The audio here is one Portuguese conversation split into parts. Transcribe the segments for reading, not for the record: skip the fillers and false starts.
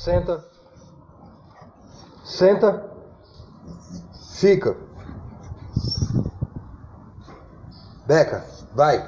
Senta. Senta. Fica. Beca, vai.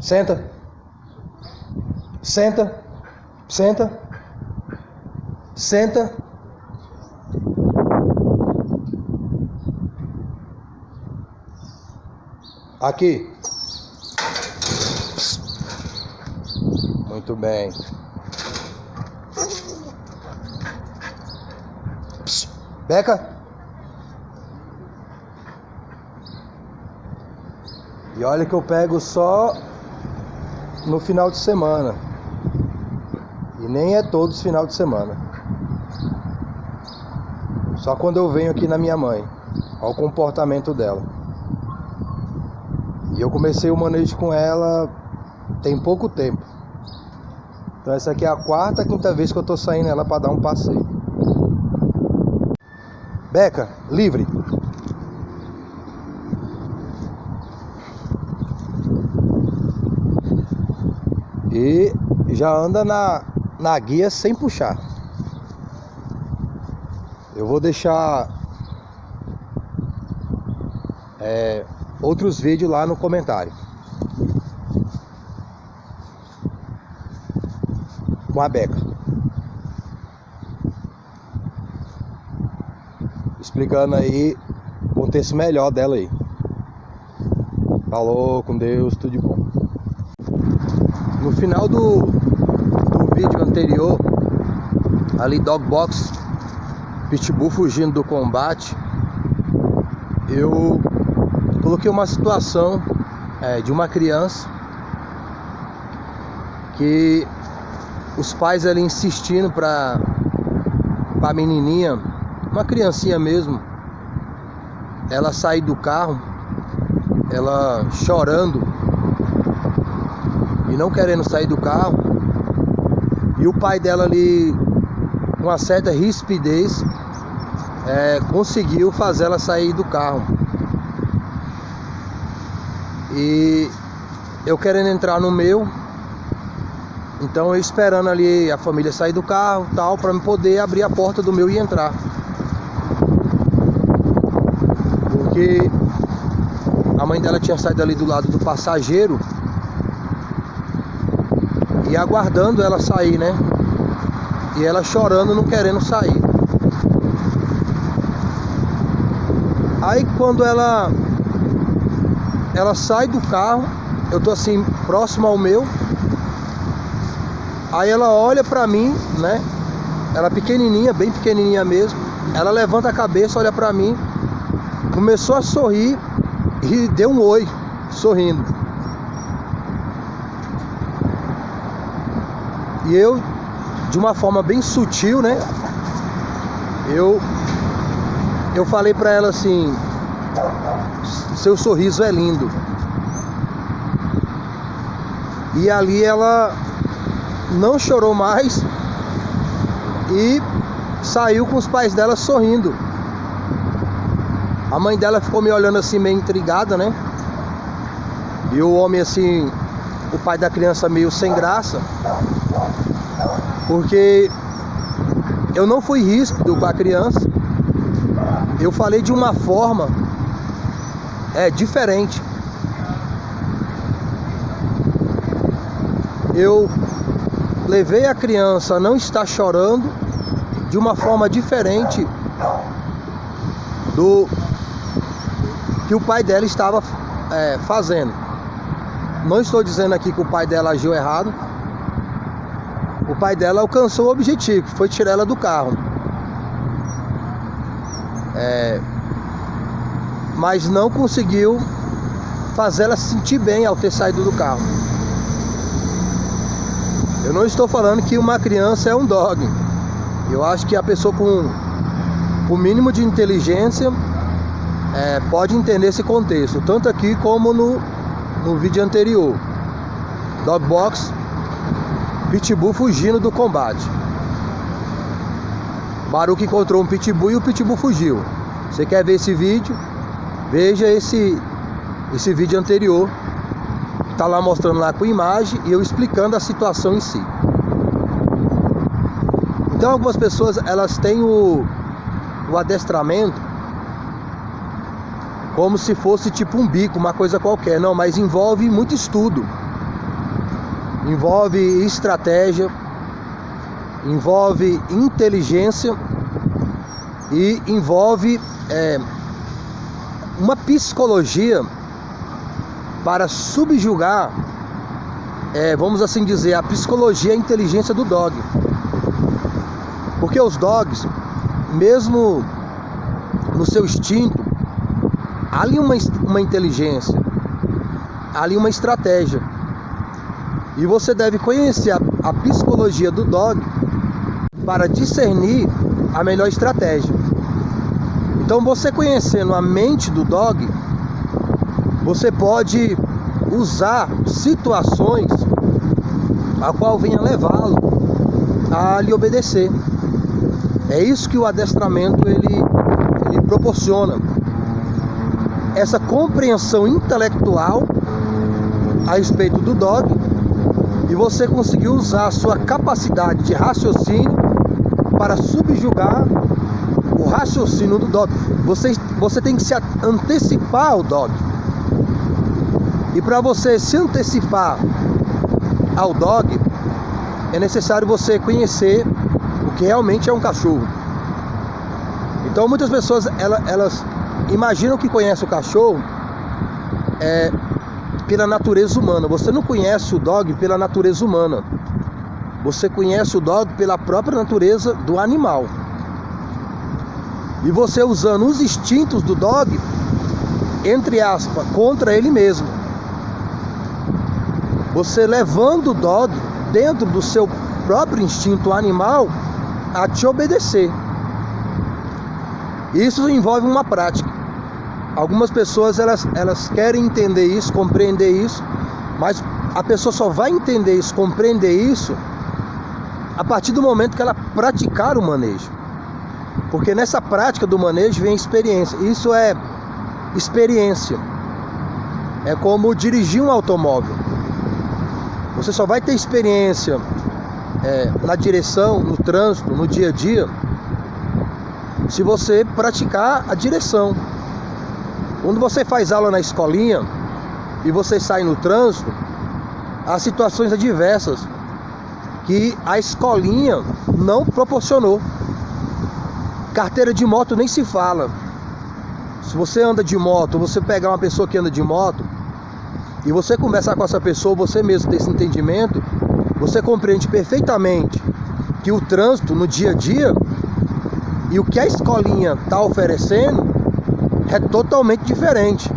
Senta. Senta. Senta. Senta. Aqui. Muito bem. Beca. E olha que eu pego só no final de semana. E nem é todos os final de semana. Só quando eu venho aqui na minha mãe. Olha o comportamento dela. E eu comecei o manejo com ela tem pouco tempo. Então essa aqui é a quarta, quinta vez que eu tô saindo ela para dar um passeio. Beca, livre. E já anda na guia sem puxar. Eu vou deixar outros vídeos lá no comentário com a Beca, explicando aí o contexto melhor dela aí. Falou, com Deus, tudo de bom. No final do vídeo anterior, ali Dog Box, Pitbull fugindo do combate, eu coloquei uma situação de uma criança que os pais ali insistindo pra menininha, uma criancinha mesmo, ela sair do carro, ela chorando e não querendo sair do carro, e o pai dela ali com uma certa rispidez conseguiu fazer ela sair do carro. E eu querendo entrar no meu, então eu esperando ali a família sair do carro tal, para me poder abrir a porta do meu e entrar, porque a mãe dela tinha saído ali do lado do passageiro e aguardando ela sair, né? E ela chorando, não querendo sair. Aí quando ela sai do carro, eu tô assim próximo ao meu. Aí ela olha pra mim, né? Ela pequenininha, bem pequenininha mesmo. Ela levanta a cabeça, olha pra mim, começou a sorrir e deu um oi, sorrindo. E eu, de uma forma bem sutil, né? Eu falei pra ela assim: seu sorriso é lindo. E ali ela não chorou mais e saiu com os pais dela sorrindo. A mãe dela ficou me olhando assim meio intrigada, né? E o homem assim, o pai da criança meio sem graça, porque eu não fui ríspido com a criança. Eu falei de uma forma diferente. Eu levei a criança a não estar chorando de uma forma diferente do que o pai dela estava fazendo. Não estou dizendo aqui que o pai dela agiu errado. O pai dela alcançou o objetivo, que foi tirar ela do carro. mas não conseguiu fazer ela se sentir bem ao ter saído do carro. Eu não estou falando que uma criança é um dog. Eu acho que a pessoa com o mínimo de inteligência pode entender esse contexto, tanto aqui como no vídeo anterior. Dog box, pitbull fugindo do combate. Baruch encontrou um pitbull e o pitbull fugiu. Você quer ver esse vídeo? Veja esse vídeo anterior. Tá lá mostrando lá com imagem e eu explicando a situação em si. Então algumas pessoas elas têm o adestramento como se fosse tipo um bico, uma coisa qualquer. Não, mas envolve muito estudo, envolve estratégia, envolve inteligência e envolve uma psicologia para subjugar, vamos assim dizer, a psicologia e a inteligência do dog. Porque os dogs, mesmo no seu instinto, há ali uma inteligência, há ali uma estratégia. E você deve conhecer a psicologia do dog para discernir a melhor estratégia. Então, você conhecendo a mente do dog, você pode usar situações a qual venha levá-lo a lhe obedecer. É isso que o adestramento ele proporciona. Essa compreensão intelectual a respeito do dog, e você conseguir usar a sua capacidade de raciocínio para subjugar o raciocínio do dog. Você tem que se antecipar ao dog. E para você se antecipar ao dog, é necessário você conhecer o que realmente é um cachorro. Então muitas pessoas elas imaginam que conhecem o cachorro pela natureza humana. Você não conhece o dog pela natureza humana. Você conhece o dog pela própria natureza do animal. E você usando os instintos do dog, entre aspas, contra ele mesmo. Você levando o dog dentro do seu próprio instinto animal a te obedecer. Isso envolve uma prática. Algumas pessoas elas querem entender isso, compreender isso, mas a pessoa só vai entender isso, compreender isso a partir do momento que ela praticar o manejo. Porque nessa prática do manejo vem experiência. Isso é experiência. É como dirigir um automóvel. Você só vai ter experiência na direção, no trânsito, no dia a dia, se você praticar a direção. Quando você faz aula na escolinha e você sai no trânsito, há situações adversas que a escolinha não proporcionou. Carteira de moto nem se fala. Se você anda de moto, você pegar uma pessoa que anda de moto e você conversar com essa pessoa, você mesmo ter esse entendimento, você compreende perfeitamente que o trânsito no dia a dia e o que a escolinha está oferecendo é totalmente diferente.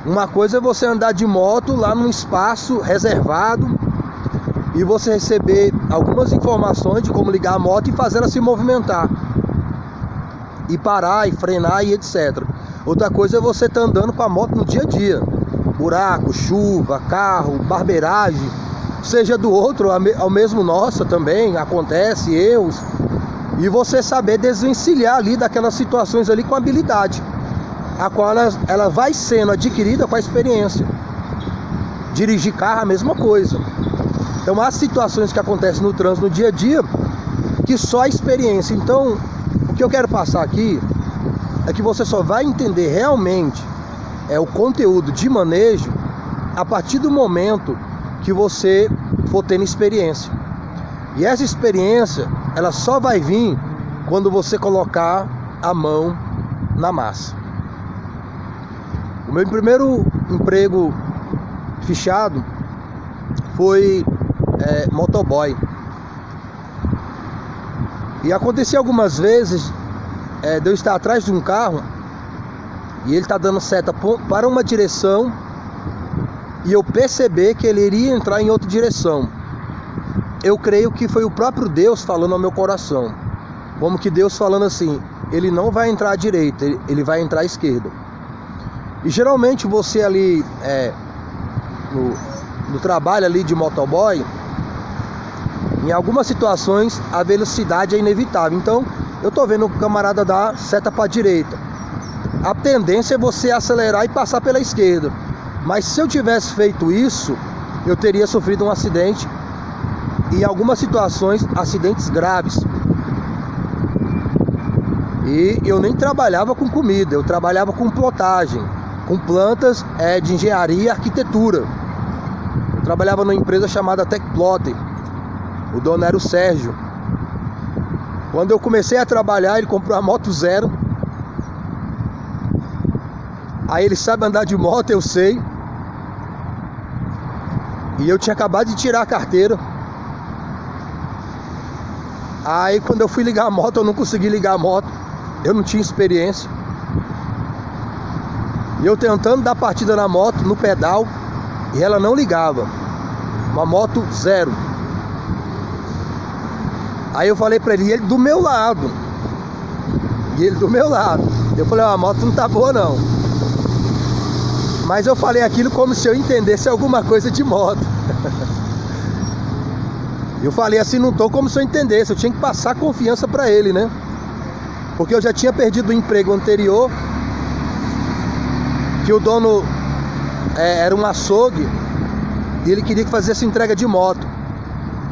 Uma coisa é você andar de moto lá num espaço reservado e você receber algumas informações de como ligar a moto e fazer ela se movimentar, e parar, e frenar, e etc. Outra coisa é você estar andando com a moto no dia a dia. Buraco, chuva, carro, barbeiragem, seja do outro, ao mesmo nossa também, acontece, erros. E você saber desvencilhar ali daquelas situações ali com habilidade, a qual ela vai sendo adquirida com a experiência. Dirigir carro é a mesma coisa. Então há situações que acontecem no trânsito no dia a dia que só a experiência. Então o que eu quero passar aqui é que você só vai entender realmente o conteúdo de manejo a partir do momento que você for tendo experiência. E essa experiência, ela só vai vir quando você colocar a mão na massa. O meu primeiro emprego fichado foi motoboy. E acontecia algumas vezes de eu estar atrás de um carro e ele tá dando seta para uma direção e eu perceber que ele iria entrar em outra direção. Eu creio que foi o próprio Deus falando ao meu coração, como que Deus falando assim: ele não vai entrar à direita, ele vai entrar à esquerda. E geralmente você ali no trabalho ali de motoboy, em algumas situações a velocidade é inevitável. Então eu tô vendo o camarada dar seta para a direita, a tendência é você acelerar e passar pela esquerda. Mas se eu tivesse feito isso, eu teria sofrido um acidente, e em algumas situações acidentes graves. E eu nem trabalhava com comida, eu trabalhava com plotagem, com plantas de engenharia e arquitetura. Eu trabalhava numa empresa chamada Tecplotter. O dono era o Sérgio. Quando eu comecei a trabalhar, ele comprou uma moto zero. Aí ele sabe andar de moto, eu sei. E eu tinha acabado de tirar a carteira. Aí quando eu fui ligar a moto, eu não consegui ligar a moto. Eu não tinha experiência. E eu tentando dar partida na moto, no pedal, e ela não ligava. Uma moto zero. Aí eu falei pra ele, e ele do meu lado. Eu falei, a moto não tá boa não. Mas eu falei aquilo como se eu entendesse alguma coisa de moto. Eu falei assim, não tô como se eu entendesse. Eu tinha que passar confiança pra ele, né? Porque eu já tinha perdido o emprego anterior, que o dono era um açougue, e ele queria que fizesse entrega de moto.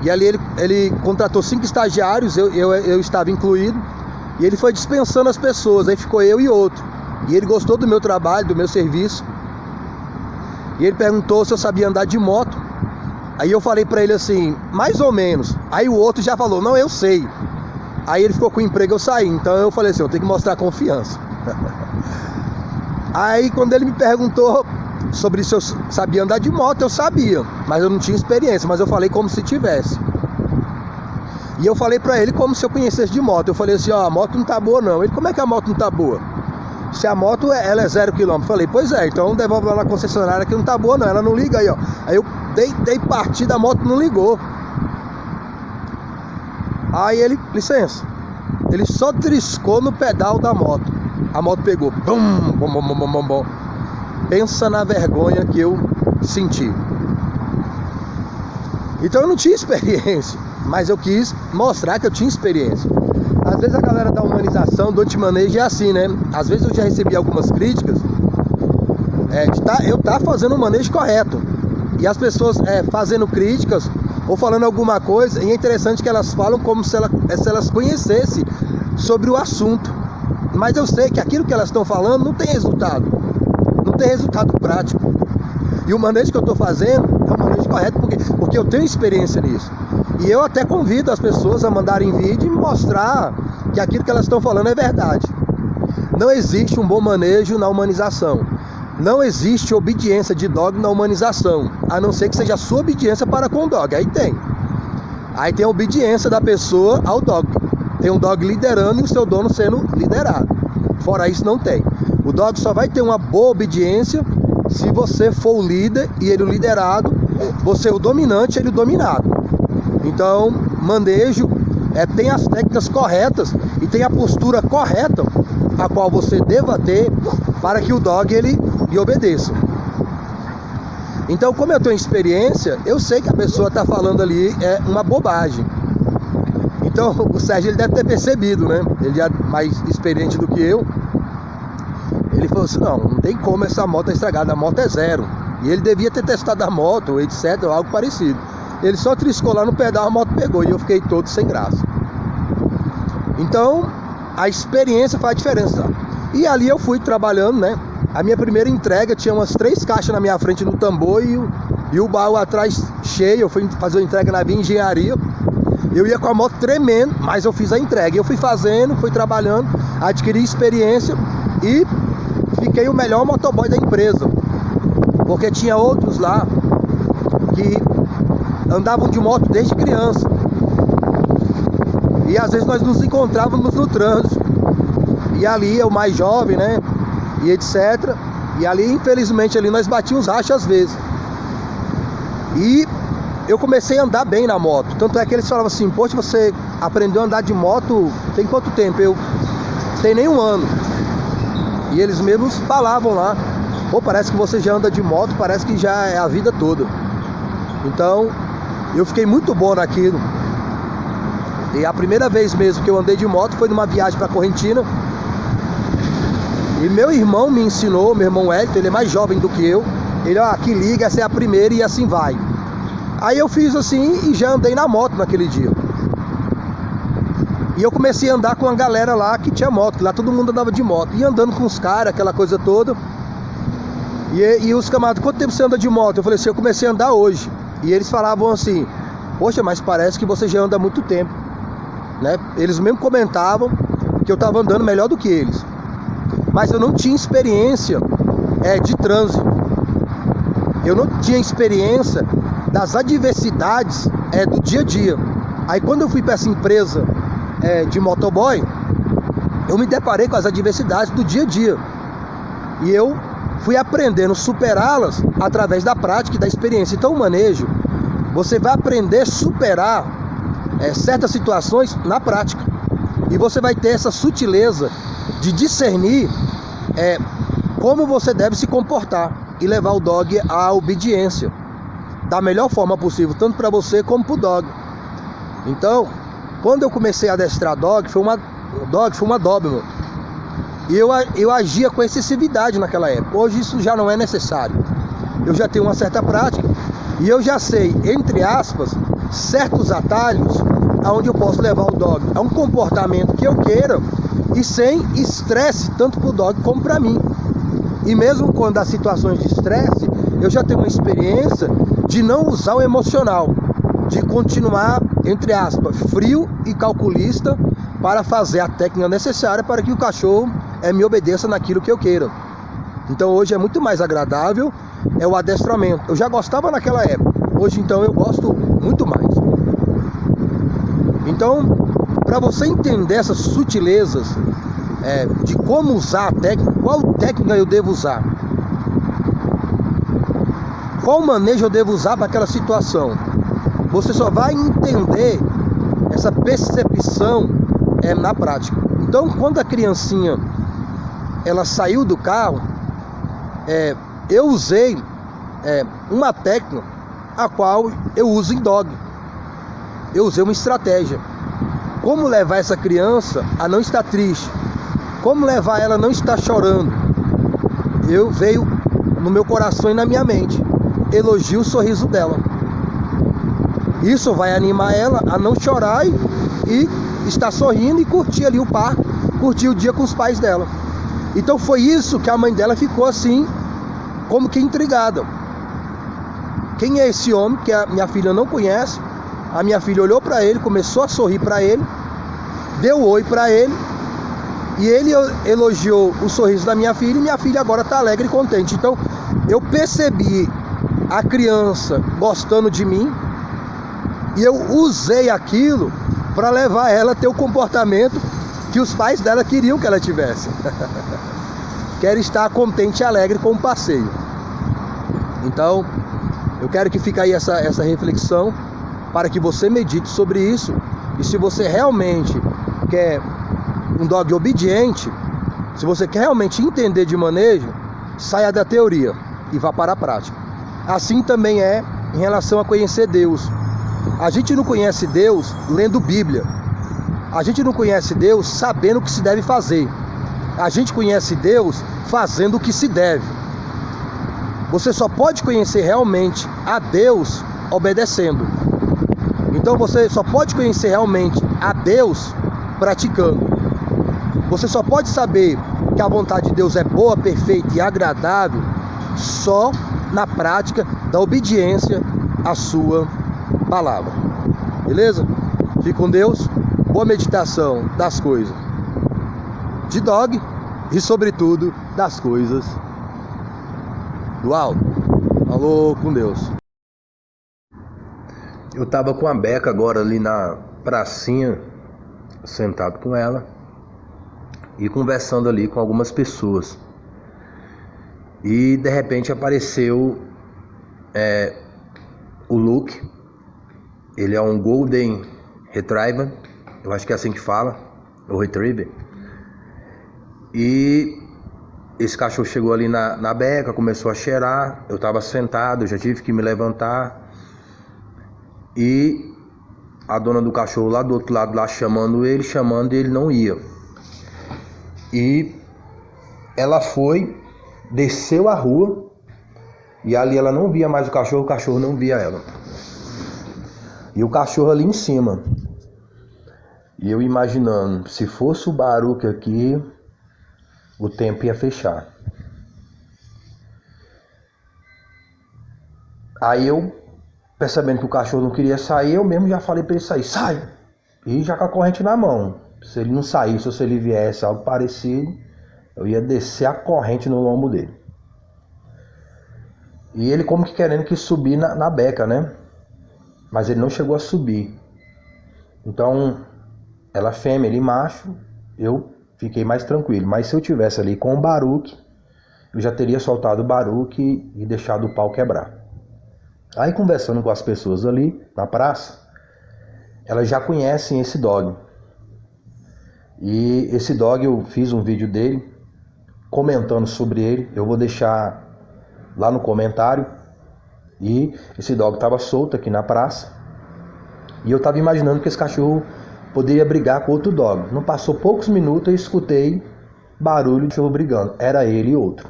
E ali ele contratou 5 estagiários, eu estava incluído, e ele foi dispensando as pessoas. Aí ficou eu e outro. E ele gostou do meu trabalho, do meu serviço. E ele perguntou se eu sabia andar de moto. Aí eu falei pra ele assim, mais ou menos. Aí o outro já falou, não, eu sei. Aí ele ficou com o emprego, eu saí. Então eu falei assim, eu tenho que mostrar confiança. Aí quando ele me perguntou sobre se eu sabia andar de moto, eu sabia, mas eu não tinha experiência. Mas eu falei como se tivesse. E eu falei pra ele como se eu conhecesse de moto. Eu falei assim, ó, a moto não tá boa não. Ele, como é que a moto não tá boa? Se a moto ela é 0 km. Falei, pois é, então devolve lá na concessionária que não tá boa não, ela não liga aí, ó. Aí eu dei partida, a moto não ligou. Aí ele, licença, ele só triscou no pedal da moto. A moto pegou, bum, bum, bum, bum, bum, bum. Pensa na vergonha que eu senti. Então eu não tinha experiência, mas eu quis mostrar que eu tinha experiência. Às vezes a galera da humanização, do antimanejo é assim, né? Às vezes eu já recebi algumas críticas de eu tá fazendo o manejo correto. E as pessoas fazendo críticas ou falando alguma coisa, e é interessante que elas falam como se elas conhecessem sobre o assunto. Mas eu sei que aquilo que elas estão falando não tem resultado. Não tem resultado prático. E o manejo que eu estou fazendo é o manejo correto porque eu tenho experiência nisso. E eu até convido as pessoas a mandarem vídeo e mostrar que aquilo que elas estão falando é verdade. Não existe um bom manejo na humanização. Não existe obediência de dog na humanização, a não ser que seja a sua obediência para com o dog. Aí tem. Aí tem a obediência da pessoa ao dog. Tem um dog liderando e o seu dono sendo liderado. Fora isso não tem. O dog só vai ter uma boa obediência se você for o líder e ele o liderado, você o dominante e ele o dominado. Então, manejo tem as técnicas corretas e tem a postura correta a qual você deva ter para que o dog ele lhe obedeça. Então, como eu tenho experiência, eu sei que a pessoa está falando ali uma bobagem. Então, o Sérgio ele deve ter percebido, né? Ele é mais experiente do que eu. Ele falou assim, não tem como essa moto é estragada, a moto é zero. E ele devia ter testado a moto, etc, ou algo parecido. Ele só triscou lá no pedal, a moto pegou e eu fiquei todo sem graça. Então, a experiência faz diferença. E ali eu fui trabalhando, né? A minha primeira entrega tinha umas 3 caixas na minha frente no tambor e o baú atrás cheio. Eu fui fazer uma entrega na Via Engenharia. Eu ia com a moto tremendo, mas eu fiz a entrega. Eu fui fazendo, fui trabalhando, adquiri experiência e fiquei o melhor motoboy da empresa. Porque tinha outros lá que andavam de moto desde criança. E às vezes nós nos encontrávamos no trânsito. E ali eu mais jovem, né? E etc. E ali, infelizmente, ali nós batíamos racha às vezes. E eu comecei a andar bem na moto. Tanto é que eles falavam assim, poxa, você aprendeu a andar de moto tem quanto tempo? Eu tenho nem um ano. E eles mesmos falavam lá, pô, parece que você já anda de moto, parece que já é a vida toda. Então, eu fiquei muito bom naquilo. E a primeira vez mesmo que eu andei de moto foi numa viagem para Correntina. E meu irmão me ensinou, meu irmão Hélio, ele é mais jovem do que eu. Ele, ó, aqui liga, essa é a primeira e assim vai. Aí eu fiz assim e já andei na moto naquele dia. E eu comecei a andar com uma galera lá que tinha moto, que lá todo mundo andava de moto. E andando com os caras, aquela coisa toda. E os camaradas, quanto tempo você anda de moto? Eu falei assim, eu comecei a andar hoje. E eles falavam assim, poxa, mas parece que você já anda há muito tempo, né? Eles mesmo comentavam que eu estava andando melhor do que eles. Mas eu não tinha experiência de trânsito. Eu não tinha experiência das adversidades do dia a dia. Aí quando eu fui para essa empresa de motoboy, eu me deparei com as adversidades do dia a dia. E eu fui aprendendo a superá-las através da prática e da experiência. Então o manejo, você vai aprender a superar certas situações na prática. E você vai ter essa sutileza de discernir como você deve se comportar e levar o dog à obediência da melhor forma possível, tanto para você como para o dog. Então, quando eu comecei a adestrar dog, foi uma Doberman. E eu agia com excessividade naquela época. Hoje isso já não é necessário. Eu já tenho uma certa prática e eu já sei, entre aspas, certos atalhos aonde eu posso levar o dog a um comportamento que eu queira e sem estresse, tanto para o dog como para mim. E mesmo quando há situações de estresse, eu já tenho uma experiência de não usar o emocional, de continuar, entre aspas, frio e calculista para fazer a técnica necessária para que o cachorro me obedeça naquilo que eu queira. Então hoje é muito mais agradável o adestramento. Eu já gostava naquela época, hoje então eu gosto muito mais. Então, para você entender essas sutilezas de como usar a técnica, qual técnica eu devo usar, qual manejo eu devo usar para aquela situação, você só vai entender essa percepção na prática. Então, quando a criancinha ela saiu do carro, eu usei uma técnica a qual eu uso em dog. Eu usei uma estratégia. Como levar essa criança a não estar triste? Como levar ela a não estar chorando? Veio no meu coração e na minha mente. Elogio o sorriso dela. Isso vai animar ela a não chorar e estar sorrindo e curtir ali o parque, curtir o dia com os pais dela. Então foi isso que a mãe dela ficou assim, como que intrigada. Quem é esse homem que a minha filha não conhece? A minha filha olhou para ele, começou a sorrir para ele, deu oi para ele, e ele elogiou o sorriso da minha filha agora está alegre e contente. Então eu percebi a criança gostando de mim, e eu usei aquilo para levar ela a ter o comportamento que os pais dela queriam que ela tivesse. Quer estar contente e alegre com o passeio. Então, eu quero que fique aí essa reflexão para que você medite sobre isso. E se você realmente quer um dog obediente, se você quer realmente entender de manejo, saia da teoria e vá para a prática. Assim também é em relação a conhecer Deus. A gente não conhece Deus lendo Bíblia. A gente não conhece Deus sabendo o que se deve fazer. A gente conhece Deus fazendo o que se deve. Você só pode conhecer realmente a Deus obedecendo. Então você só pode conhecer realmente a Deus praticando. Você só pode saber que a vontade de Deus é boa, perfeita e agradável só na prática da obediência à sua palavra. Beleza? Fique com Deus. Boa meditação das coisas de dog e, sobretudo, das coisas do alto. Falou com Deus. Eu tava com a Beca agora ali na pracinha, sentado com ela. e conversando ali com algumas pessoas. E de repente apareceu o Luke. Ele é um Golden Retriever, eu acho que é assim que fala, o Retriever. E esse cachorro chegou ali na beca, começou a cheirar. Eu estava sentado, eu já tive que me levantar. E a dona do cachorro lá do outro lado, lá chamando ele, e ele não ia. E ela foi, desceu a rua, e ali ela não via mais o cachorro não via ela. E o cachorro ali em cima. E eu imaginando, se fosse o Baruque aqui, o tempo ia fechar. Aí eu, percebendo que o cachorro não queria sair, eu mesmo já falei para ele sair. Sai! E já com a corrente na mão. Se ele não saísse ou se ele viesse algo parecido, eu ia descer a corrente no lombo dele. E ele como que querendo que subir na beca, né? Mas ele não chegou a subir. Então, ela fêmea, ele macho, eu fiquei mais tranquilo. Mas se eu tivesse ali com o Baruque, eu já teria soltado o Baruque e deixado o pau quebrar. Aí conversando com as pessoas ali na praça, elas já conhecem esse dog. E esse dog eu fiz um vídeo dele, comentando sobre ele. Eu vou deixar lá no comentário. E esse dog estava solto aqui na praça. E eu estava imaginando que esse cachorro poderia brigar com outro dog. Não passou poucos minutos, eu escutei barulho de cachorro brigando. Era ele e outro.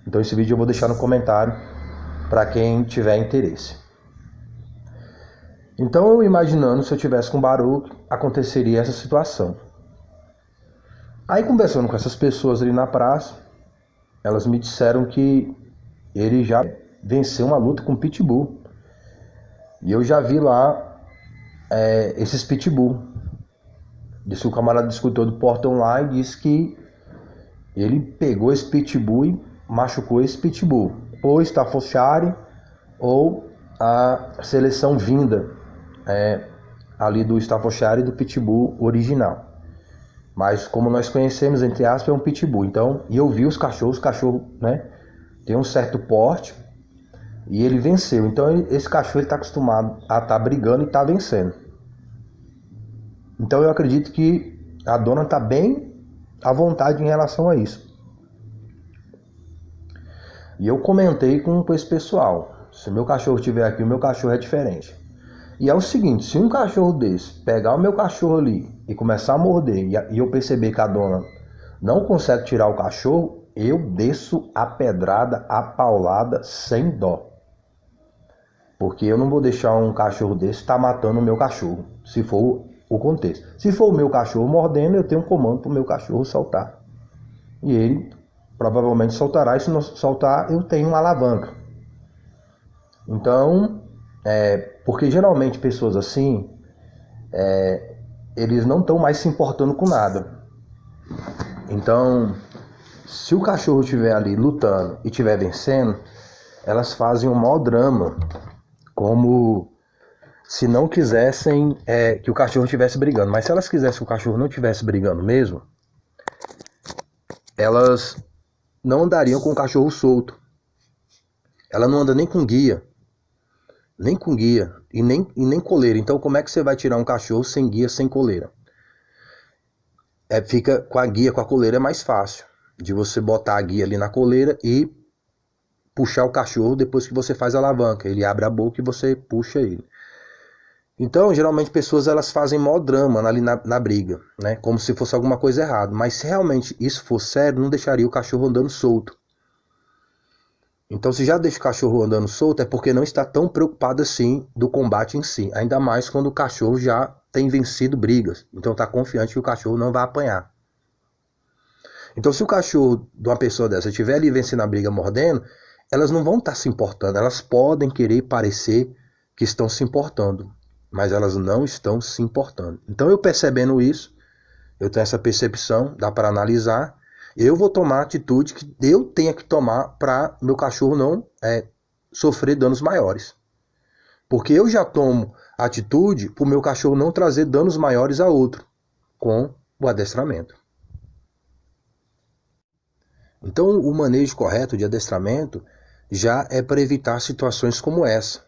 Então esse vídeo eu vou deixar no comentário para quem tiver interesse. Então eu imaginando, se eu tivesse com Baruque, aconteceria essa situação. Aí conversando com essas pessoas ali na praça, elas me disseram que ele já venceu uma luta com Pitbull. E eu já vi lá esses Pitbull. Disse que o camarada escutou do portão lá e disse que ele pegou esse Pitbull e machucou esse Pitbull. Ou Staffordshire ou a seleção vinda ali do Staffordshire e do Pitbull original. Mas como nós conhecemos, entre aspas, é um Pitbull. Então, e eu vi os cachorros, né, tem um certo porte e ele venceu. Então esse cachorro está acostumado a estar brigando e está vencendo. Então eu acredito que a dona está bem à vontade em relação a isso. E eu comentei com esse pessoal, se o meu cachorro estiver aqui, o meu cachorro é diferente. E é o seguinte, se um cachorro desse pegar o meu cachorro ali e começar a morder, e eu perceber que a dona não consegue tirar o cachorro, eu desço a pedrada, a paulada, sem dó. Porque eu não vou deixar um cachorro desse estar matando o meu cachorro, se for o contexto. Se for o meu cachorro mordendo, eu tenho um comando para o meu cachorro soltar. E ele provavelmente soltará, e se não soltar, eu tenho uma alavanca. Então, porque geralmente pessoas assim, eles não estão mais se importando com nada. Então, se o cachorro estiver ali lutando e estiver vencendo, elas fazem um maior drama, como se não quisessem que o cachorro estivesse brigando. Mas se elas quisessem que o cachorro não estivesse brigando mesmo, elas não andariam com o cachorro solto. Ela não anda nem com guia. Nem com guia e nem coleira. Então como é que você vai tirar um cachorro sem guia, sem coleira? Fica com a guia, com a coleira é mais fácil. De você botar a guia ali na coleira e puxar o cachorro depois que você faz a alavanca. Ele abre a boca e você puxa ele. Então, geralmente, pessoas elas fazem maior drama ali na briga, né? Como se fosse alguma coisa errada. Mas se realmente isso for sério, não deixaria o cachorro andando solto. Então, se já deixa o cachorro andando solto, é porque não está tão preocupado assim do combate em si. Ainda mais quando o cachorro já tem vencido brigas. Então, está confiante que o cachorro não vai apanhar. Então, se o cachorro de uma pessoa dessa estiver ali vencendo a briga mordendo, elas não vão estar se importando. Elas podem querer parecer que estão se importando, mas elas não estão se importando. Então, eu percebendo isso, eu tenho essa percepção, dá para analisar, eu vou tomar a atitude que eu tenha que tomar para meu cachorro não sofrer danos maiores. Porque eu já tomo atitude para o meu cachorro não trazer danos maiores a outro com o adestramento. Então o manejo correto de adestramento já é para evitar situações como essa.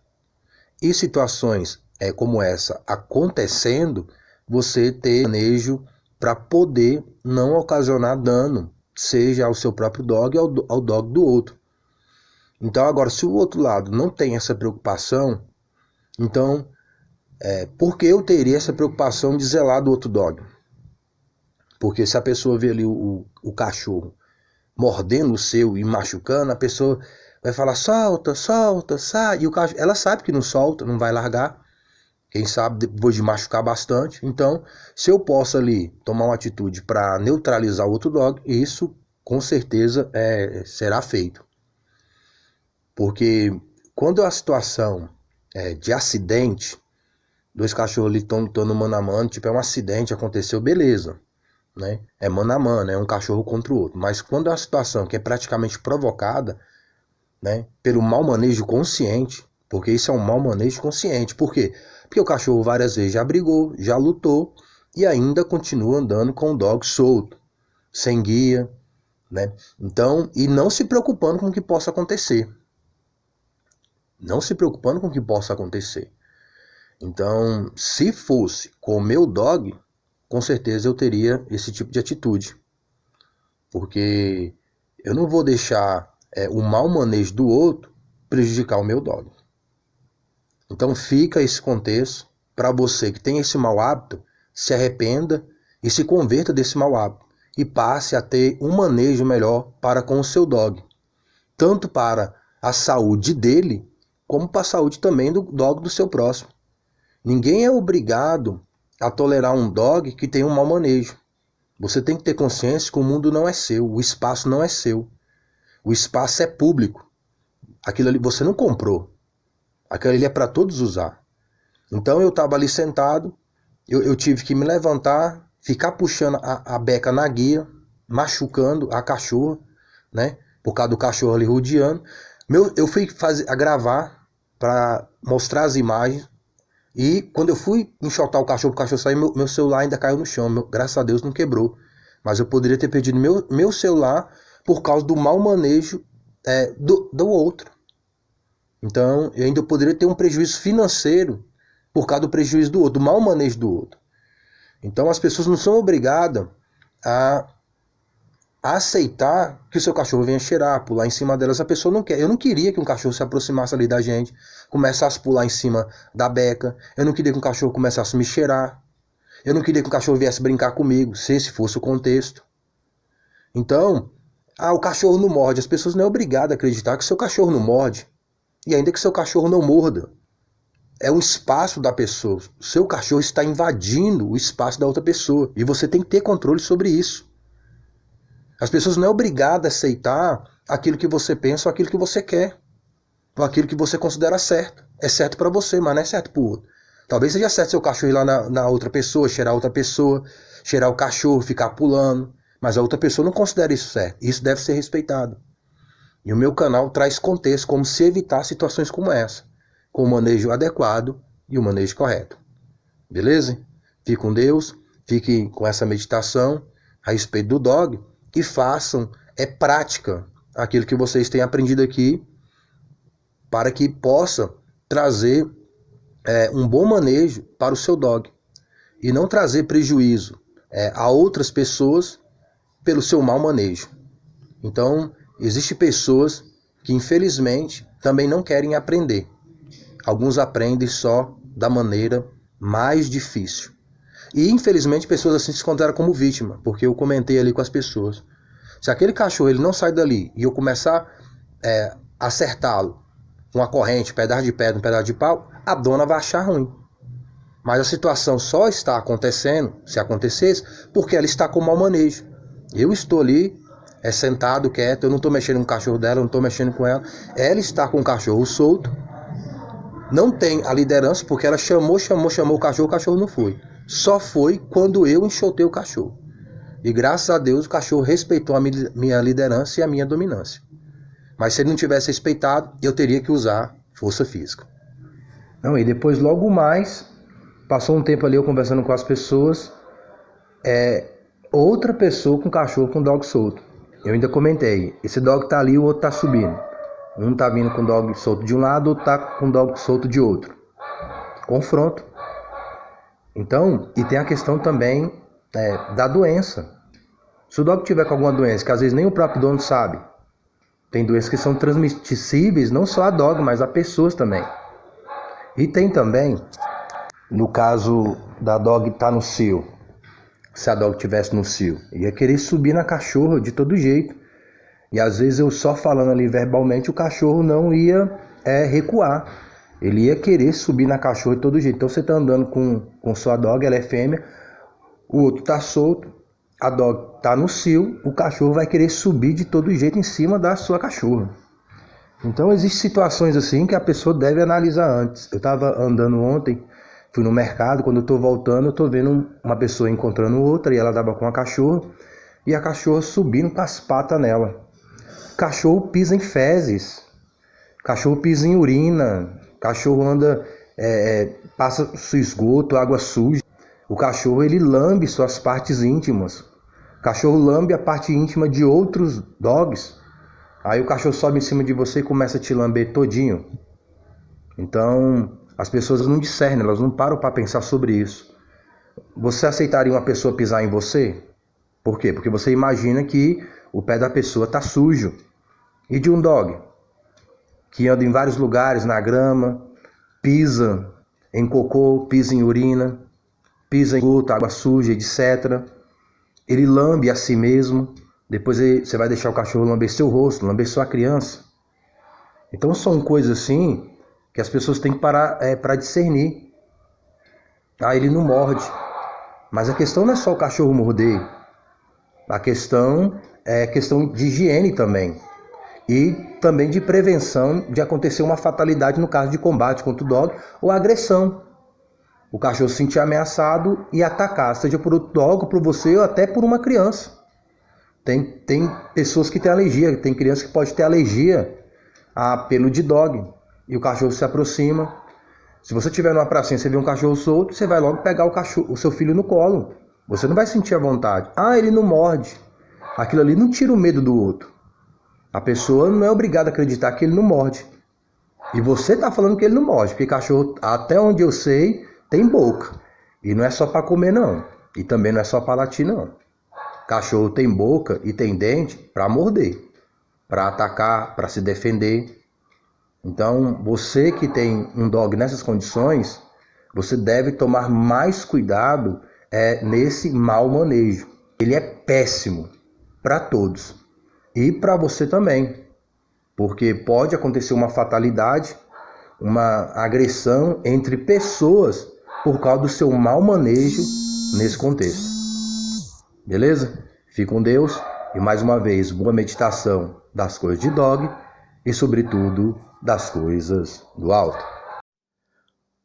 E situações como essa acontecendo, você ter manejo para poder não ocasionar dano, seja ao seu próprio dog ou ao dog do outro. Então agora, se o outro lado não tem essa preocupação, então por que eu teria essa preocupação de zelar do outro dog? Porque se a pessoa vê ali o cachorro mordendo o seu e machucando, a pessoa vai falar, solta, solta, sai. E o cachorro, ela sabe que não solta, não vai largar. Quem sabe depois de machucar bastante. Então, se eu posso ali tomar uma atitude para neutralizar o outro dog, isso com certeza será feito. Porque quando a situação de acidente, dois cachorros ali estão lutando mano a mano, tipo, é um acidente, aconteceu, beleza. Né? É mano a mano, é um cachorro contra o outro. Mas quando é uma situação que é praticamente provocada, né, pelo mau manejo consciente, porque isso é um mau manejo consciente. Por quê? Porque o cachorro várias vezes já brigou, já lutou e ainda continua andando com o dog solto, sem guia, né? Então, e não se preocupando com o que possa acontecer. Não se preocupando com o que possa acontecer. Então, se fosse com o meu dog, com certeza eu teria esse tipo de atitude. Porque eu não vou deixar o mau manejo do outro prejudicar o meu dog. Então fica esse contexto para você que tem esse mau hábito, se arrependa e se converta desse mau hábito e passe a ter um manejo melhor para com o seu dog. Tanto para a saúde dele, como para a saúde também do dog do seu próximo. Ninguém é obrigado a tolerar um dog que tem um mau manejo. Você tem que ter consciência que o mundo não é seu, o espaço não é seu. O espaço é público. Aquilo ali você não comprou. Aquilo ali é para todos usar. Então eu estava ali sentado, eu tive que me levantar, ficar puxando a beca na guia, machucando a cachorra, né? Por causa do cachorro ali rodeando. Eu fui gravar para mostrar as imagens. E quando eu fui enxotar o cachorro sair, meu celular ainda caiu no chão. Graças a Deus não quebrou. Mas eu poderia ter perdido meu celular por causa do mau manejo do outro. Então eu ainda poderia ter um prejuízo financeiro por causa do prejuízo do outro, do mau manejo do outro. Então as pessoas não são obrigadas a aceitar que o seu cachorro venha cheirar, pular em cima delas. A pessoa não quer. Eu não queria que um cachorro se aproximasse ali da gente, começasse a pular em cima da beca. Eu não queria que um cachorro começasse a me cheirar. Eu não queria que um cachorro viesse brincar comigo, se esse fosse o contexto. Então, o cachorro não morde. As pessoas não é obrigado a acreditar que seu cachorro não morde. E ainda que seu cachorro não morda. É o espaço da pessoa. O seu cachorro está invadindo o espaço da outra pessoa. E você tem que ter controle sobre isso. As pessoas não é obrigada a aceitar aquilo que você pensa ou aquilo que você quer. Ou aquilo que você considera certo. É certo para você, mas não é certo para o outro. Talvez seja certo seu cachorro ir lá na outra pessoa, cheirar outra pessoa, cheirar o cachorro, ficar pulando. Mas a outra pessoa não considera isso certo. Isso deve ser respeitado. E o meu canal traz contexto como se evitar situações como essa. Com o manejo adequado e o manejo correto. Beleza? Fique com Deus. Fique com essa meditação a respeito do dog. E façam prática aquilo que vocês têm aprendido aqui para que possa trazer um bom manejo para o seu dog e não trazer prejuízo a outras pessoas pelo seu mau manejo. Então, existem pessoas que infelizmente também não querem aprender. Alguns aprendem só da maneira mais difícil. E infelizmente pessoas assim se consideram como vítima, porque eu comentei ali com as pessoas. Se aquele cachorro ele não sai dali e eu começar a acertá-lo com uma corrente, um pedaço de pedra, um pedaço de pau, a dona vai achar ruim. Mas a situação só está acontecendo, se acontecesse, porque ela está com mau manejo. Eu estou ali, sentado, quieto, eu não estou mexendo com o cachorro dela, eu não estou mexendo com ela. Ela está com o cachorro solto, não tem a liderança, porque ela chamou o cachorro não foi. Só foi quando eu enxotei o cachorro. E graças a Deus o cachorro respeitou a minha liderança e a minha dominância. Mas se ele não tivesse respeitado, eu teria que usar força física. Não, e depois logo mais, passou um tempo ali eu conversando com as pessoas, outra pessoa com cachorro com dog solto. Eu ainda comentei, esse dog tá ali, o outro tá subindo. Um tá vindo com o dog solto de um lado, outro tá com o dog solto de outro. Confronto. Então, e tem a questão também da doença. Se o dog tiver com alguma doença, que às vezes nem o próprio dono sabe, tem doenças que são transmissíveis, não só a dog, mas a pessoas também. E tem também, no caso da dog estar no cio, se a dog estivesse no cio, ia querer subir na cachorra de todo jeito. E às vezes eu só falando ali verbalmente, o cachorro não ia recuar. Ele ia querer subir na cachorra de todo jeito. Então você tá andando com sua dog, ela é fêmea, o outro tá solto, a dog tá no cio, o cachorro vai querer subir de todo jeito em cima da sua cachorra. Então existem situações assim que a pessoa deve analisar antes. Eu tava andando ontem, fui no mercado, quando eu tô voltando, eu tô vendo uma pessoa encontrando outra e ela tava com a cachorra e a cachorra subindo com as patas nela. Cachorro pisa em fezes, cachorro pisa em urina, cachorro anda, passa seu esgoto, água suja. O cachorro ele lambe suas partes íntimas. O cachorro lambe a parte íntima de outros dogs. Aí o cachorro sobe em cima de você e começa a te lamber todinho. Então as pessoas não discernem, elas não param para pensar sobre isso. Você aceitaria uma pessoa pisar em você? Por quê? Porque você imagina que o pé da pessoa está sujo. E de um dog que anda em vários lugares na grama, pisa em cocô, pisa em urina, pisa em gota, água suja, etc. Ele lambe a si mesmo. Depois você vai deixar o cachorro lamber seu rosto, lamber sua criança. Então são coisas assim que as pessoas têm que parar para discernir. Ele não morde. Mas a questão não é só o cachorro morder. A questão é questão de higiene também. E também de prevenção de acontecer uma fatalidade no caso de combate contra o dog ou agressão. O cachorro se sentir ameaçado e atacar, seja por outro dog, por você ou até por uma criança. Tem pessoas que têm alergia, tem criança que pode ter alergia a pelo de dog. E o cachorro se aproxima. Se você estiver numa pracinha e você vê um cachorro solto, você vai logo pegar o seu filho no colo. Você não vai sentir a vontade. Ele não morde. Aquilo ali não tira o medo do outro. A pessoa não é obrigada a acreditar que ele não morde. E você está falando que ele não morde. Porque cachorro, até onde eu sei, tem boca. E não é só para comer, não. E também não é só para latir, não. Cachorro tem boca e tem dente para morder, para atacar, para se defender. Então, você que tem um dog nessas condições, você deve tomar mais cuidado nesse mau manejo. Ele é péssimo para todos e para você também, porque pode acontecer uma fatalidade, uma agressão entre pessoas por causa do seu mau manejo nesse contexto. Beleza? Fique com Deus e mais uma vez, boa meditação das coisas de dog e sobretudo das coisas do alto.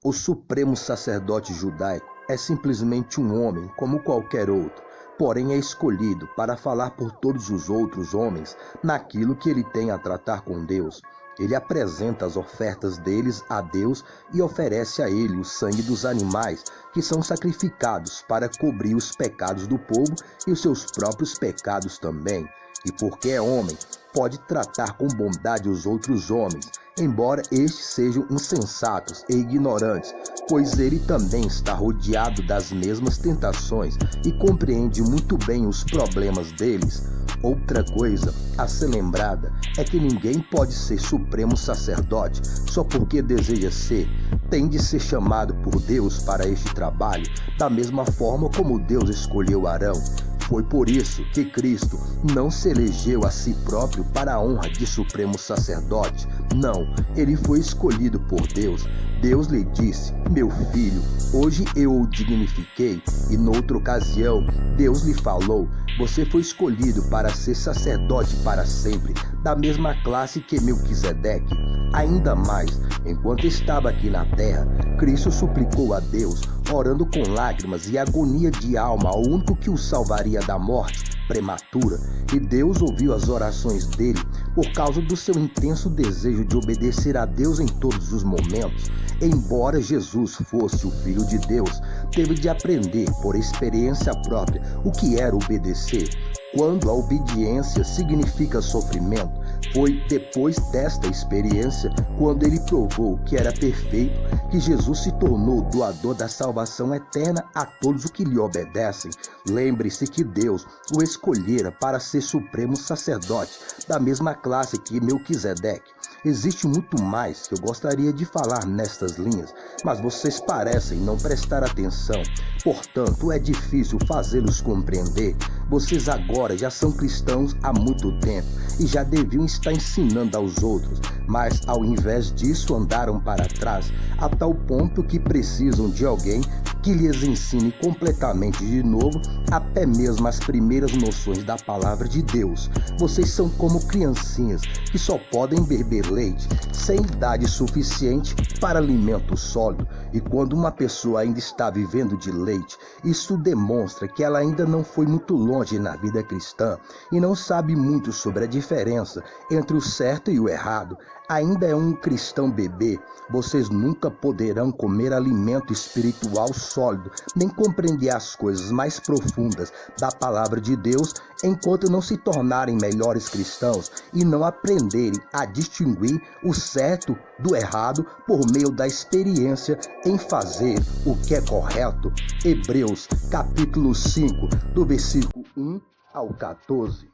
O supremo sacerdote judaico é simplesmente um homem como qualquer outro, porém é escolhido para falar por todos os outros homens naquilo que ele tem a tratar com Deus. Ele apresenta as ofertas deles a Deus e oferece a ele o sangue dos animais que são sacrificados para cobrir os pecados do povo e os seus próprios pecados também. E porque é homem, pode tratar com bondade os outros homens, embora estes sejam insensatos e ignorantes, pois ele também está rodeado das mesmas tentações e compreende muito bem os problemas deles. Outra coisa a ser lembrada é que ninguém pode ser supremo sacerdote só porque deseja ser. Tem de ser chamado por Deus para este trabalho, da mesma forma como Deus escolheu Arão. Foi por isso que Cristo não se elegeu a si próprio para a honra de supremo sacerdote. Não, ele foi escolhido por Deus. Deus lhe disse: meu filho, hoje eu o dignifiquei. E noutra ocasião, Deus lhe falou: você foi escolhido para ser sacerdote para sempre, da mesma classe que Melquisedeque. Ainda mais, enquanto estava aqui na terra, Cristo suplicou a Deus, orando com lágrimas e agonia de alma ao único que o salvaria da morte prematura. E Deus ouviu as orações dele por causa do seu intenso desejo de obedecer a Deus em todos os momentos. Embora Jesus fosse o Filho de Deus, teve de aprender por experiência própria o que era obedecer. Quando a obediência significa sofrimento, foi depois desta experiência, quando ele provou que era perfeito, que Jesus se tornou doador da salvação eterna a todos os que lhe obedecem. Lembre-se que Deus o escolhera para ser supremo sacerdote, da mesma classe que Melquisedeque. Existe muito mais que eu gostaria de falar nestas linhas, mas vocês parecem não prestar atenção. Portanto, é difícil fazê-los compreender. Vocês agora já são cristãos há muito tempo e já deviam estar ensinando aos outros, mas ao invés disso andaram para trás, a tal ponto que precisam de alguém que lhes ensine completamente de novo até mesmo as primeiras noções da palavra de Deus. Vocês são como criancinhas que só podem beber leite, sem idade suficiente para alimento sólido. E quando uma pessoa ainda está vivendo de leite, isso demonstra que ela ainda não foi muito longe na vida cristã e não sabe muito sobre a diferença entre o certo e o errado. Ainda é um cristão bebê. Vocês nunca poderão comer alimento espiritual sólido, nem compreender as coisas mais profundas da palavra de Deus, enquanto não se tornarem melhores cristãos e não aprenderem a distinguir o certo do errado por meio da experiência em fazer o que é correto. Hebreus capítulo 5, do versículo 1 ao 14.